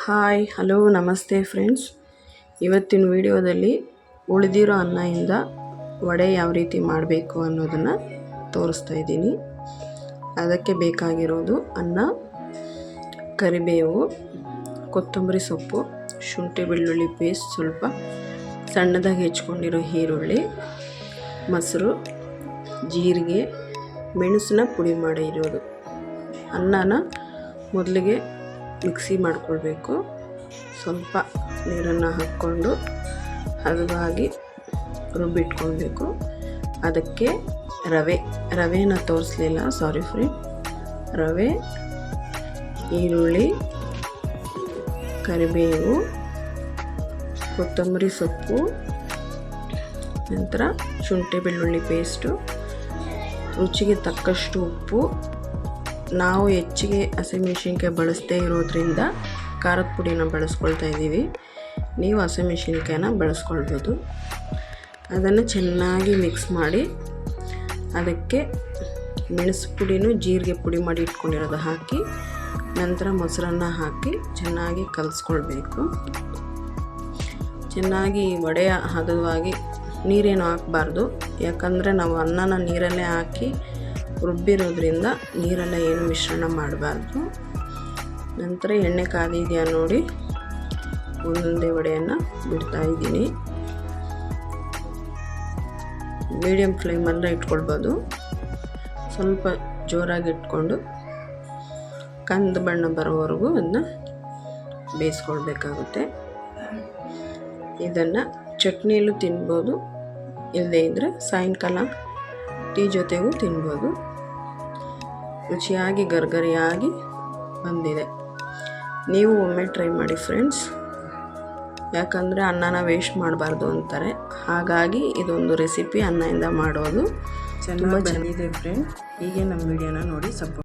Hi hello ನಮಸ್ತೆ friends. ಇವತ್ತಿನ ವಿಡಿಯೋದಲ್ಲಿ ಉಳಿದಿರೋ ಅನ್ನದಿಂದ ವಡೆ ಯಾವ ರೀತಿ ಮಾಡಬೇಕು ಅನ್ನೋದನ್ನು ತೋರಿಸ್ತಾ ಇದ್ದೀನಿ. ಅದಕ್ಕೆ ಬೇಕಾಗಿರೋದು ಅನ್ನ, ಕರಿಬೇವು, ಕೊತ್ತಂಬರಿ ಸೊಪ್ಪು, ಶುಂಠಿ ಬೆಳ್ಳುಳ್ಳಿ ಪೇಸ್ಟ್, ಸ್ವಲ್ಪ ಸಣ್ಣದಾಗಿ ಹೆಚ್ಕೊಂಡಿರೋ ಈರುಳ್ಳಿ, ಮೊಸರು, ಜೀರಿಗೆ, ಮೆಣಸನ್ನ ಪುಡಿ ಮಾಡಿರೋದು. ಅನ್ನನ ಮೊದಲಿಗೆ ಮಿಕ್ಸಿ ಮಾಡ್ಕೊಳ್ಬೇಕು. ಸ್ವಲ್ಪ ನೀರನ್ನು ಹಾಕ್ಕೊಂಡು ಹದವಾಗಿ ರುಬ್ಬಿಟ್ಕೊಳ್ಬೇಕು. ಅದಕ್ಕೆ ರವೆನ ತೋರಿಸಲಿಲ್ಲ, ಸಾರಿ ಫ್ರೆಂಡ್. ರವೆ, ಈರುಳ್ಳಿ, ಕರಿಬೇವು, ಕೊತ್ತಂಬರಿ ಸೊಪ್ಪು, ನಂತರ ಶುಂಠಿ ಬೆಳ್ಳುಳ್ಳಿ ಪೇಸ್ಟು, ರುಚಿಗೆ ತಕ್ಕಷ್ಟು ಉಪ್ಪು. ನಾವು ಹೆಚ್ಚಿಗೆ ಹಸಿಮೆಣಸಿನ್ಕಾಯಿ ಬಳಸದೇ ಇರೋದ್ರಿಂದ ಖಾರದ ಪುಡಿನ ಬಳಸ್ಕೊಳ್ತಾ ಇದ್ದೀವಿ. ನೀವು ಹಸಿಮೆಣಸಿನ್ಕಾಯಿನ ಬಳಸ್ಕೊಳ್ಬೋದು. ಅದನ್ನು ಚೆನ್ನಾಗಿ ಮಿಕ್ಸ್ ಮಾಡಿ ಅದಕ್ಕೆ ಮೆಣಸು ಪುಡಿನೂ ಜೀರಿಗೆ ಪುಡಿ ಮಾಡಿ ಇಟ್ಕೊಂಡಿರೋದು ಹಾಕಿ, ನಂತರ ಮೊಸರನ್ನು ಹಾಕಿ ಚೆನ್ನಾಗಿ ಕಲಿಸ್ಕೊಳ್ಬೇಕು. ಚೆನ್ನಾಗಿ ವಡೆಯ ಹದವಾಗಿ ನೀರೇನು ಹಾಕಬಾರ್ದು, ಯಾಕಂದರೆ ನಾವು ಅನ್ನನ ನೀರಲ್ಲೇ ಹಾಕಿ ರುಬ್ಬಿರೋದ್ರಿಂದ ನೀರೆಲ್ಲ ಏನು ಮಿಶ್ರಣ ಮಾಡಬಾರ್ದು. ನಂತರ ಎಣ್ಣೆ ಕಾದಿದೆಯಾ ನೋಡಿ, ಒಂದೊಂದೇ ವಡೆಯನ್ನು ಬಿಡ್ತಾ ಇದ್ದೀನಿ. ಮೀಡಿಯಮ್ ಫ್ಲೇಮಲ್ಲೇ ಇಟ್ಕೊಳ್ಬೋದು. ಸ್ವಲ್ಪ ಜೋರಾಗಿ ಇಟ್ಕೊಂಡು ಕಂದು ಬಣ್ಣ ಬರೋವರೆಗೂ ಅದನ್ನ ಬೇಯಿಸ್ಕೊಳ್ಬೇಕಾಗುತ್ತೆ. ಇದನ್ನು ಚಟ್ನಿಯಲ್ಲೂ ತಿನ್ಬೋದು, ಇಲ್ಲದೇ ಇದ್ದರೆ ಸಾಯಂಕಾಲ ಟೀ ಜೊತೆಗೂ ತಿನ್ಬೋದು. ರುಚಿಯಾಗಿ ಗರ್ಗರಿಯಾಗಿ ಬಂದಿದೆ. ನೀವು ಒಮ್ಮೆ ಟ್ರೈ ಮಾಡಿ ಫ್ರೆಂಡ್ಸ್, ಯಾಕಂದರೆ ಅನ್ನನ ವೇಸ್ಟ್ ಮಾಡಬಾರ್ದು ಅಂತಾರೆ. ಹಾಗಾಗಿ ಇದೊಂದು ರೆಸಿಪಿ ಅನ್ನದಿಂದ ಮಾಡೋದು ತುಂಬ ಚೆನ್ನಾಗಿದೆ ಫ್ರೆಂಡ್. ಹೀಗೆ ನಮ್ಮ ವಿಡಿಯೋನ ನೋಡಿ ಸಪೋರ್ಟ್